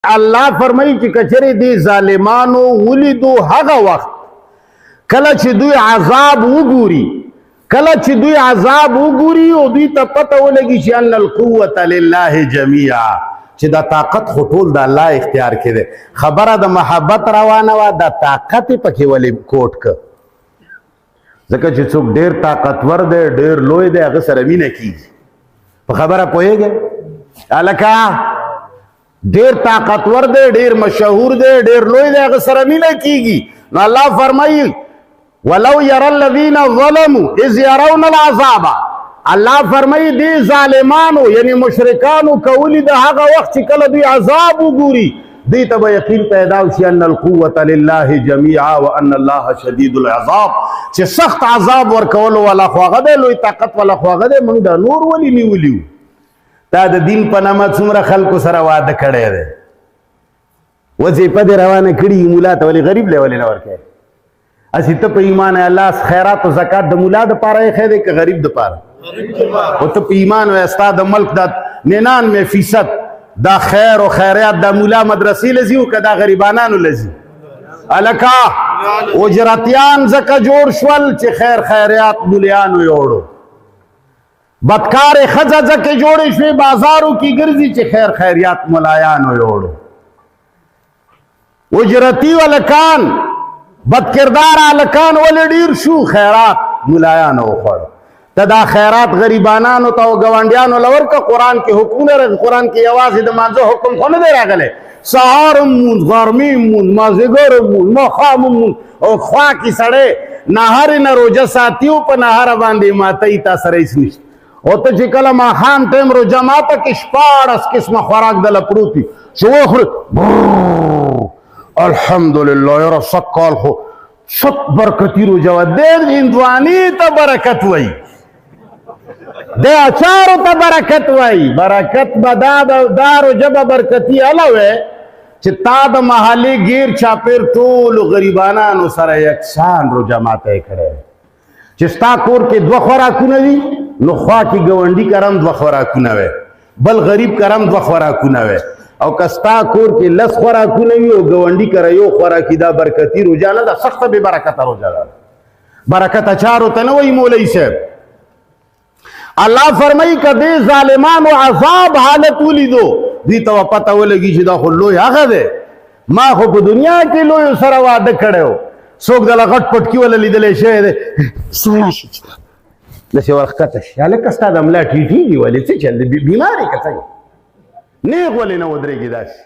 الله فرمایي چې کچره دي ظالمانو ولیدو هغه وخت کله چې دوی عذاب وګوري او دوی ته پته ولګي چې ان القوه لله جميعا چې دا طاقت خو ټول د الله اختیار کې ده. خبره د محبت روانه وه، د طاقت پکې ولې کوټ که ځکه چې څوک ډېر طاقتور دی ډېر لوی دی هغه سره مینه کېږي. په خبره پوهېږئ هلکه ډېر طاقتور دی ډېر مشهور دی ډېر لوی دی هغه سره مینه کېږي. نو الله فرمایي ولو يرى الذين ظلموا اذ يرون العذاب. الله فرمایي دې ظالمانو یعنی مشرکانو کولی د هغه وخت چې کله دوی عذاب وګوري دې ته به یقین پیدا وشي ان القوة لله جميعا وان الله شدید العذاب چې سخت عذاب ورکولو والا خو هغه دی لوی طاقت والا خو هغه دی. موږ دا نور ولې نیولي وو؟ دا د دین په نامه څومره خلکو سره واده کړی دی، وظیفه دې روانه کړي مولا ته ولې غریب لی ولې نه ورکوې؟ هسې ته په ایمان الله خیرات و زکات د مولا دپاره یې ښی دی که غریب دپاره؟ او ته په ایمان وایې ستا د ملک دا 99% دا خیر و خیریات دا مولا مدرسې لځي او که دا غریبانانو لځي؟ هلکه اجرتیان ځکه جوړ شول چې خیر خیریات مولیانو یوړو، بدکارې ښځه ځکه جوړې شوې بازارو کې ګرځي چې خیر خیریات ملایانو یوړو. اجرتي هلکان بدکردار هلکان ولې ډېر شو؟ خیرات ملایانو وخوړو. ته دا خیرات غریبانانو ته او ګاونډیانو له ورکه. قرآن کې حکمونه راغلي، قرآن کې یوازې د مانځه حکم خو نه دی راغلی، سهار هم مونځ غرمې هم مونځ مازدیګر هم مونځ ماښام هم مونځ او خوا کې سړی نهارې نه روژه ساتي او په نهاره باندې ماتوي تا سره هېڅ نشته. او ته چې کله ماښام ټایم روژه ماته کې 14 قسمه خوراک دله پروت وي چې وخورې الحمدلله یاره سږ کال خو ست برکتي روژه وه. دې هندواني ته برکت وایي، د اچارو ته برکت وایي. برکت به دا روژه به برکتي هله وی چې تا د محلې ګیر چاپېر ټولو غریبانانو سره یکسان روژه ماته یې کړی چې ستا کور کې 2 خوراکونه وي نو خوا کې ګاونډي کرم 2 خوراکونه وی، بل غریب کرم 2 خوراکونه وی، او که ستا کور کې 10 خوراکونه وي او ګاونډي کره 1 خوراکي دا برکتي روژه نه ده، سخته بې برکته روژه ده. برکت اچارو ته نه وایي مولوي صاحب. الله فرمایي که دې ظالمانو عذاب حالت ولیدو دوی ته پته ولګي چې دا خو لوی هغه دی، ما خو په دنیا کې لویو سره واده کړی و. څوک دله غټ پټکي وله لیدلی شوی دی داسې ورښکته شي. هلکه ستا د ملا ټیټېږي ولې څه چل دی؟ بیمار یې که څنګه؟ نیغ ولې نه ودرېږي داسې